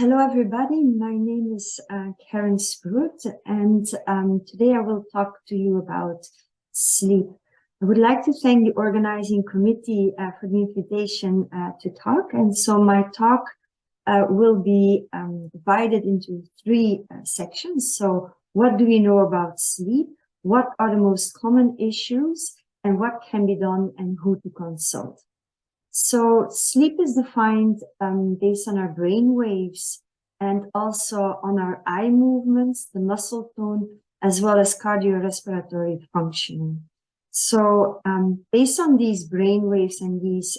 Hello, everybody. My name is Karen Spruyt, and today I will talk to you about sleep. I would like to thank the organizing committee for the invitation to talk. And so my talk will be divided into three sections. So what do we know about sleep? What are the most common issues? And what can be done and who to consult? So sleep is defined based on our brain waves and also on our eye movements, the muscle tone, as well as cardiorespiratory functioning. So based on these brain waves and these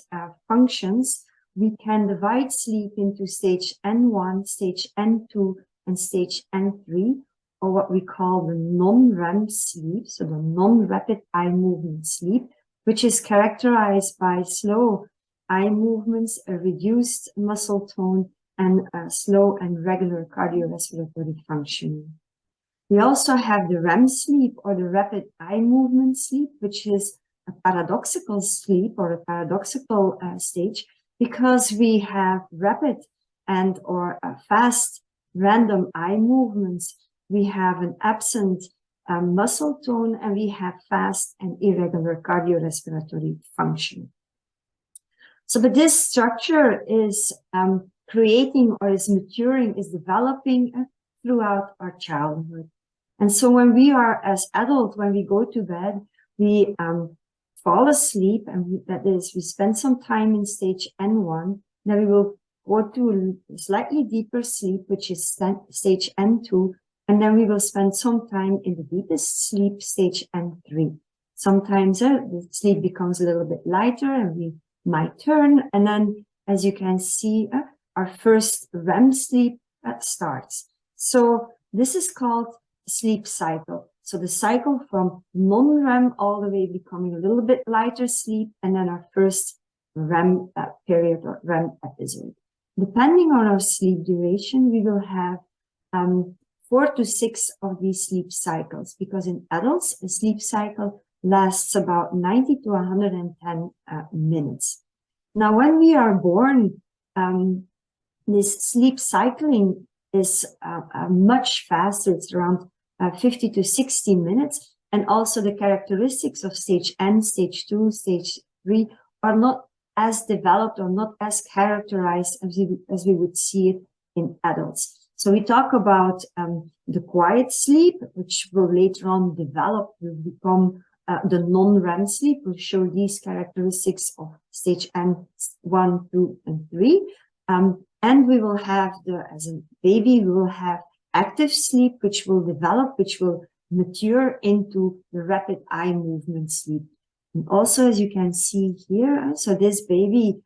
functions, we can divide sleep into stage N1, stage N2, and stage N3, or what we call the non-REM sleep, so the non-rapid eye movement sleep, which is characterized by slow eye movements, a reduced muscle tone, and slow and regular cardiorespiratory functioning. We also have the REM sleep, or the rapid eye movement sleep, which is a paradoxical sleep or a paradoxical stage, because we have rapid and or fast random eye movements. We have an absent muscle tone, and we have fast and irregular cardiorespiratory function. So, but this structure is creating or is maturing, is developing throughout our childhood. And so when we are as adults, when we go to bed, we fall asleep, and that is, we spend some time in stage N1, then we will go to a slightly deeper sleep, which is stage N2, and then we will spend some time in the deepest sleep, stage N3. Sometimes the sleep becomes a little bit lighter, and we might turn, and then, as you can see, our first REM sleep starts. So this is called sleep cycle. So the cycle from non-REM all the way becoming a little bit lighter sleep, and then our first REM period or REM episode. Depending on our sleep duration, we will have 4 to 6 of these sleep cycles, because in adults, a sleep cycle lasts about 90 to 110 minutes. Now, when we are born, this sleep cycling is much faster. It's around 50 to 60 minutes. And also the characteristics of stage N, stage 2, stage 3 are not as developed or not as characterized as we would see it in adults. So we talk about the quiet sleep, which will later on develop, will become the non-REM sleep. Will show these characteristics of stage N1, 2, and 3. And we will have as a baby, we will have active sleep, which will develop, which will mature into the rapid eye movement sleep. And also, as you can see here, so this baby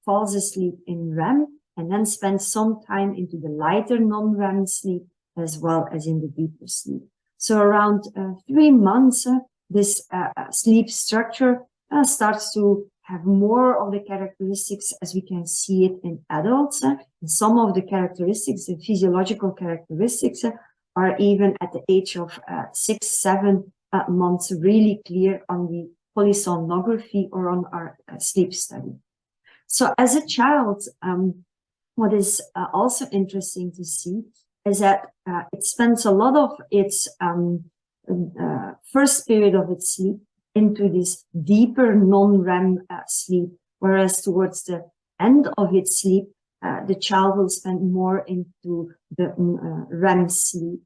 falls asleep in REM and then spends some time into the lighter non-REM sleep, as well as in the deeper sleep. So around 3 months, this sleep structure starts to have more of the characteristics as we can see it in adults. And some of the characteristics, the physiological characteristics, are even at the age of 6, 7 months really clear on the polysomnography or on our sleep study. So as a child, what is also interesting to see is that it spends a lot of its first period of its sleep into this deeper non-REM sleep, whereas towards the end of its sleep, the child will spend more into the REM sleep.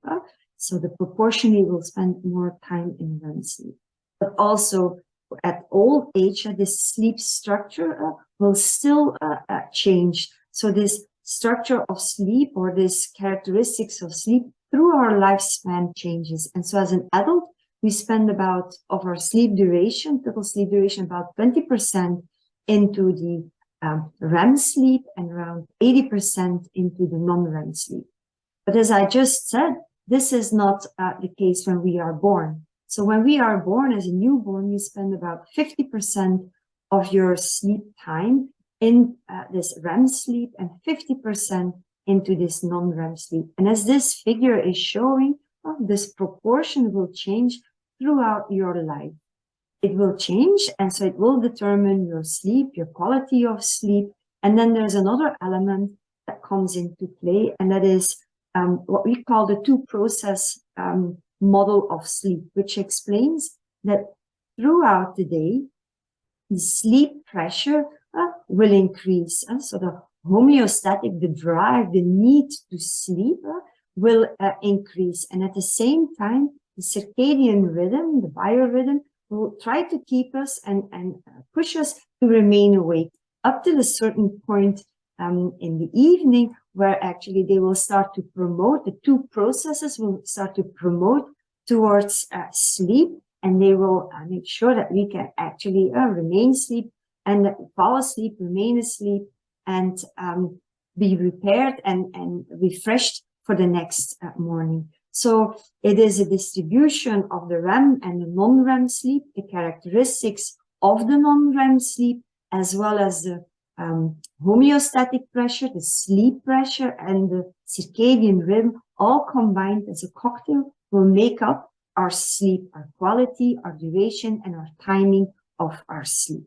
So the proportionally will spend more time in REM sleep. But also at old age, this sleep structure will still change. So this structure of sleep, or this characteristics of sleep through our lifespan, changes. And so as an adult, we spend about, of our sleep duration, total sleep duration, about 20% into the REM sleep and around 80% into the non-REM sleep. But as I just said, this is not the case when we are born. So when we are born as a newborn, you spend about 50% of your sleep time in this REM sleep and 50% into this non-REM sleep. And as this figure is showing, this proportion will change throughout your life. It will change, and so it will determine your sleep, your quality of sleep. And then there's another element comes into play, and that is what we call the two-process model of sleep, which explains that throughout the day, the sleep pressure will increase. So the homeostatic, the drive, the need to sleep will increase. And at the same time, the circadian rhythm, the biorhythm, will try to keep us and push us to remain awake up till a certain point in the evening, where actually they will start to promote, the two processes will start to promote towards sleep, and they will make sure that we can actually remain asleep and fall asleep, remain asleep, and be repaired and refreshed for the next morning. So it is a distribution of the REM and the non-REM sleep, the characteristics of the non-REM sleep, as well as the homeostatic pressure, the sleep pressure, and the circadian rhythm, all combined as a cocktail, will make up our sleep, our quality, our duration, and our timing of our sleep.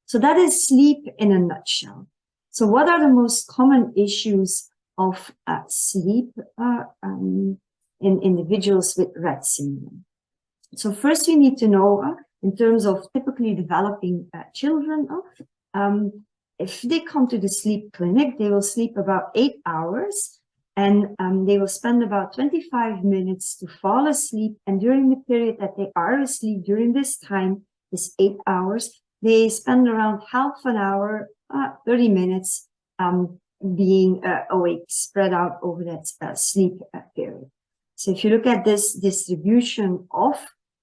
So that is sleep in a nutshell. So what are the most common issues of sleep in individuals with Rett syndrome? So first we need to know, in terms of typically developing children, if they come to the sleep clinic, they will sleep about 8 hours, and they will spend about 25 minutes to fall asleep. And during the period that they are asleep, during this time, this 8 hours, they spend around half an hour, 30 minutes being awake, spread out over that sleep period. So if you look at this distribution of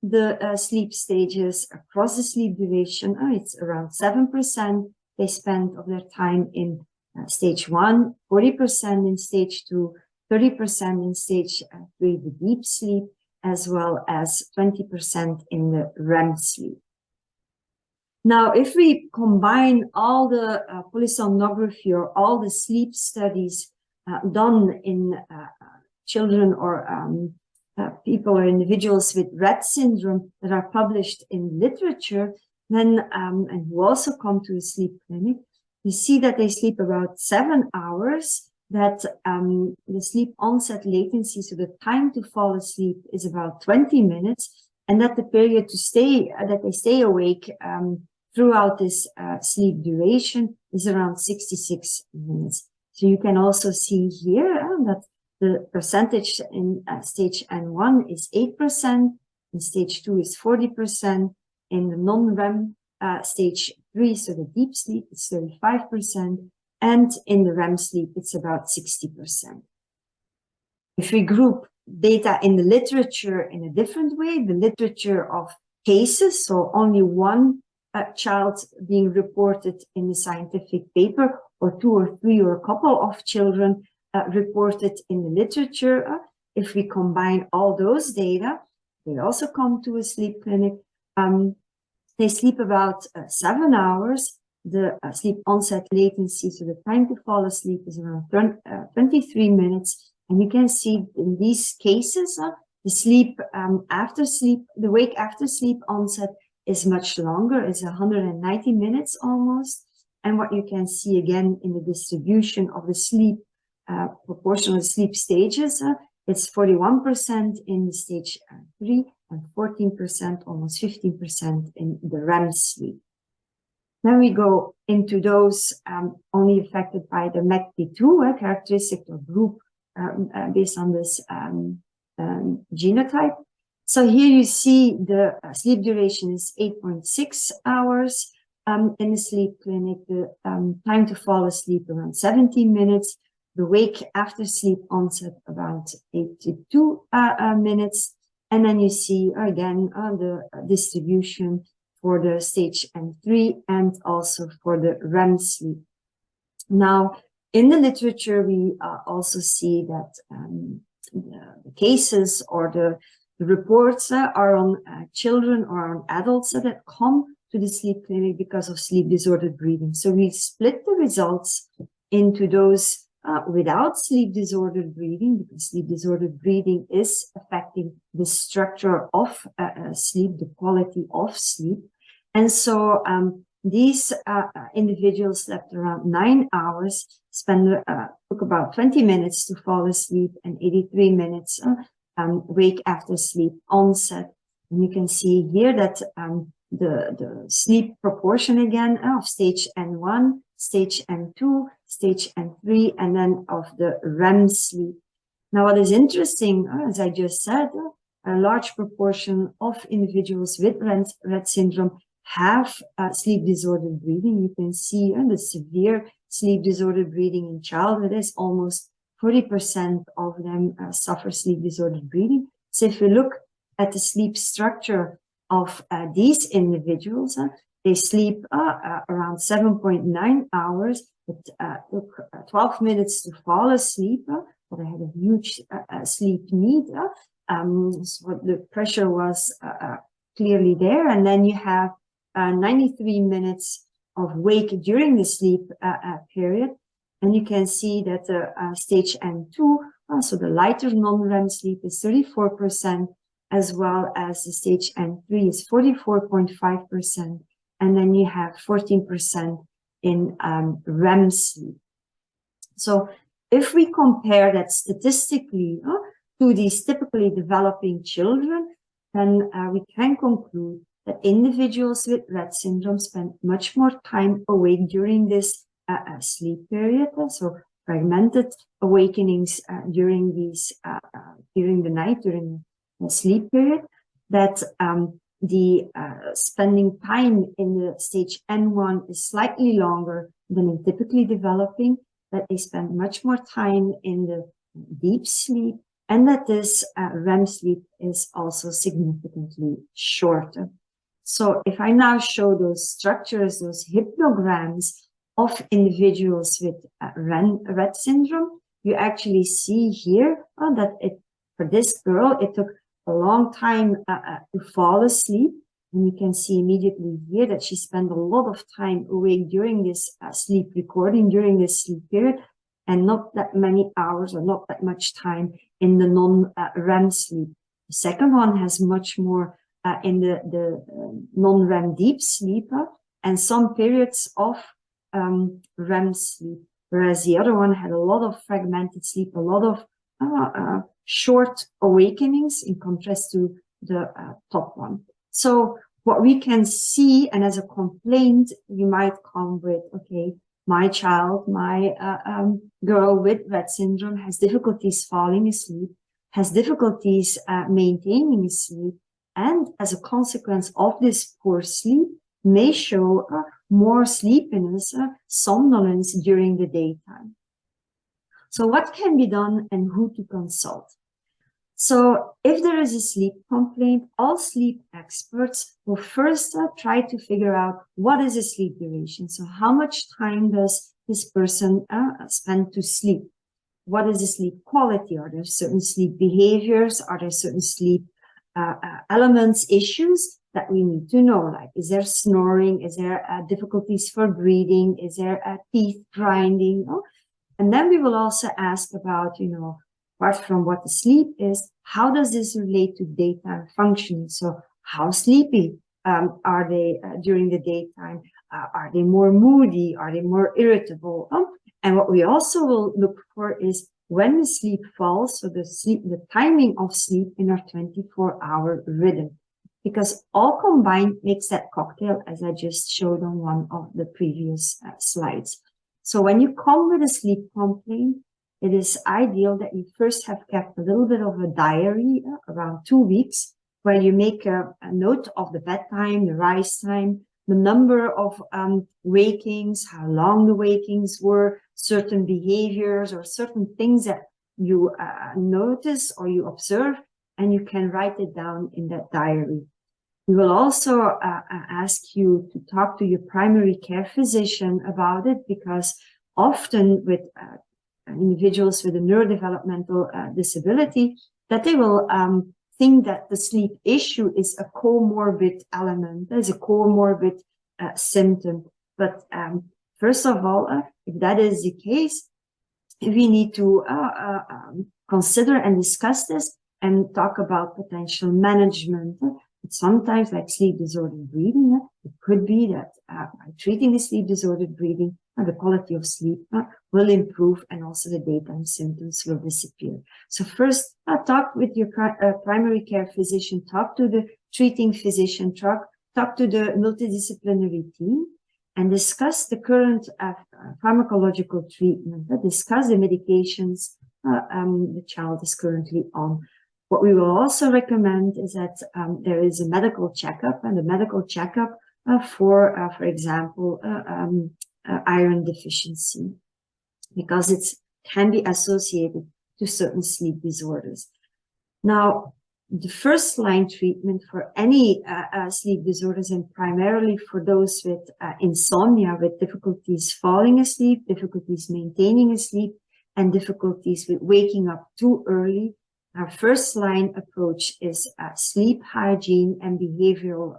the sleep stages across the sleep duration, it's around 7%. They spend of their time in stage 1, 40% in stage 2, 30% in stage 3, the deep sleep, as well as 20% in the REM sleep. Now, if we combine all the polysomnography or all the sleep studies done in children or people or individuals with Rett syndrome that are published in literature, then and who also come to a sleep clinic, you see that they sleep about 7 hours, that the sleep onset latency, so the time to fall asleep, is about 20 minutes, and that the period to stay, that they stay awake throughout this sleep duration is around 66 minutes. So you can also see here that the percentage in stage N1 is 8%, in stage 2 is 40%, in the non-REM stage 3, so the deep sleep, it's 35%, and in the REM sleep, it's about 60%. If we group data in the literature in a different way, the literature of cases, so only one child being reported in a scientific paper, or 2 or 3 or a couple of children reported in the literature, if we combine all those data, they also come to a sleep clinic. They sleep about 7 hours. The sleep onset latency, so the time to fall asleep, is around 23 minutes. And you can see in these cases, the sleep after sleep, the wake after sleep onset is much longer. It's 190 minutes almost. And what you can see again in the distribution of the sleep, proportional sleep stages, it's 41% in stage 3 and 14%, almost 15% in the REM sleep. Then we go into those only affected by the MECP2 characteristic or group based on this genotype. So here you see the sleep duration is 8.6 hours in the sleep clinic, the time to fall asleep around 17 minutes, the wake after sleep onset about 82 minutes, and then you see again the distribution for the stage N3 and also for the REM sleep. Now, in the literature, we also see that the cases or the reports are on children or on adults that come to the sleep clinic because of sleep disordered breathing. So we split the results into those without sleep disordered breathing, because sleep disordered breathing is affecting the structure of sleep, the quality of sleep. And so these individuals slept around 9 hours, took about 20 minutes to fall asleep, and 83 minutes wake after sleep onset. And you can see here that the sleep proportion again of stage N1, stage N2, stage N3, and then of the REM sleep. Now, what is interesting, as I just said, a large proportion of individuals with Rett syndrome have sleep disordered breathing. You can see the severe sleep disordered breathing in childhood is almost 40% of them suffer sleep disordered breathing. So if you look at the sleep structure of these individuals, they sleep around 7.9 hours. It took 12 minutes to fall asleep, but they had a huge sleep need. So the pressure was clearly there. And then you have 93 minutes of wake during the sleep period. And you can see that stage N2, so the lighter non-REM sleep, is 34%, as well as the stage N3 is 44.5%. And then you have 14% in REM sleep. So if we compare that statistically to these typically developing children, then we can conclude that individuals with Rett syndrome spend much more time awake during this sleep period. So fragmented awakenings during the night, during the sleep period, that the spending time in the stage N1 is slightly longer than in typically developing, that they spend much more time in the deep sleep, and that this REM sleep is also significantly shorter. So if I now show those structures, those hypnograms of individuals with Rett syndrome, you actually see here that for this girl, it took a long time to fall asleep. And you can see immediately here that she spent a lot of time awake during this sleep recording, during this sleep period, and not that many hours or not that much time in the non-REM sleep. The second one has much more in the non-REM deep sleep and some periods of REM sleep, whereas the other one had a lot of fragmented sleep, a lot of short awakenings in contrast to the top one. So what we can see, and as a complaint, you might come with, okay, my child, my girl with Rett syndrome has difficulties falling asleep, has difficulties maintaining sleep, and as a consequence of this poor sleep, may show more sleepiness, somnolence during the daytime. So what can be done and who to consult? So if there is a sleep complaint, all sleep experts will first try to figure out what is a sleep duration. So how much time does this person spend to sleep? What is the sleep quality? Are there certain sleep behaviors? Are there certain sleep elements, issues that we need to know? Like, is there snoring? Is there difficulties for breathing? Is there teeth grinding? And then we will also ask about, apart from what the sleep is, how does this relate to daytime functioning? So how sleepy are they during the daytime? Are they more moody? Are they more irritable? And what we also will look for is when the sleep falls, so the timing of sleep in our 24-hour rhythm, because all combined makes that cocktail, as I just showed on one of the previous slides. So when you come with a sleep complaint, it is ideal that you first have kept a little bit of a diary, around 2 weeks, where you make a note of the bedtime, the rise time, the number of wakings, how long the wakings were, certain behaviors or certain things that you notice or you observe, and you can write it down in that diary. We will also ask you to talk to your primary care physician about it, because often with individuals with a neurodevelopmental disability, that they will think that the sleep issue is a comorbid element, is a comorbid symptom. But first of all, if that is the case, we need to consider and discuss this and talk about potential management. Sometimes, like sleep disordered breathing, it could be that by treating the sleep disordered breathing, the quality of sleep will improve, and also the daytime symptoms will disappear. So first, talk with your primary care physician, talk to the treating physician, talk to the multidisciplinary team, and discuss the current pharmacological treatment, discuss the medications the child is currently on. What we will also recommend is that there is a medical checkup, and the medical checkup for example, iron deficiency, because it can be associated to certain sleep disorders. Now, the first line treatment for any sleep disorders, and primarily for those with insomnia, with difficulties falling asleep, difficulties maintaining sleep, and difficulties with waking up too early, our first line approach is sleep hygiene and behavioral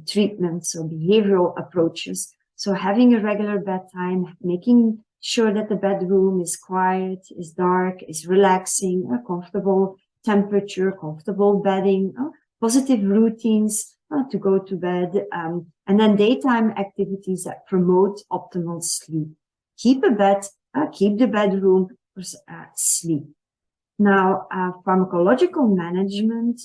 treatments or behavioral approaches. So having a regular bedtime, making sure that the bedroom is quiet, is dark, is relaxing, comfortable temperature, comfortable bedding, positive routines to go to bed, and then daytime activities that promote optimal sleep. Keep a bed, keep the bedroom for sleep. Now, pharmacological management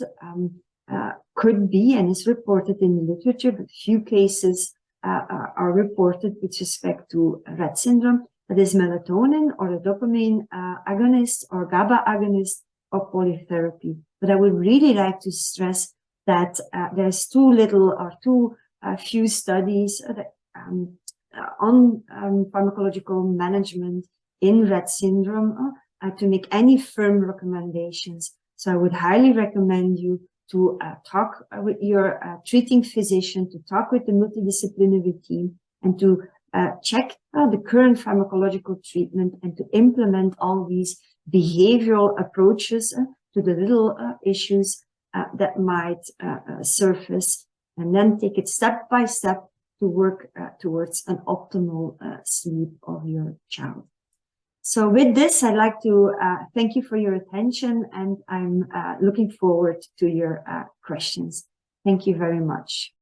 could be, and is reported in the literature, but few cases are reported with respect to Rett syndrome. That is melatonin or a dopamine agonist or GABA agonist or polytherapy. But I would really like to stress that there's too few studies on pharmacological management in Rett syndrome to make any firm recommendations. So I would highly recommend you to talk with your treating physician, to talk with the multidisciplinary team, and to check the current pharmacological treatment, and to implement all these behavioral approaches to the little issues that might surface, and then take it step by step to work towards an optimal sleep of your child. So with this, I'd like to thank you for your attention, and I'm looking forward to your questions. Thank you very much.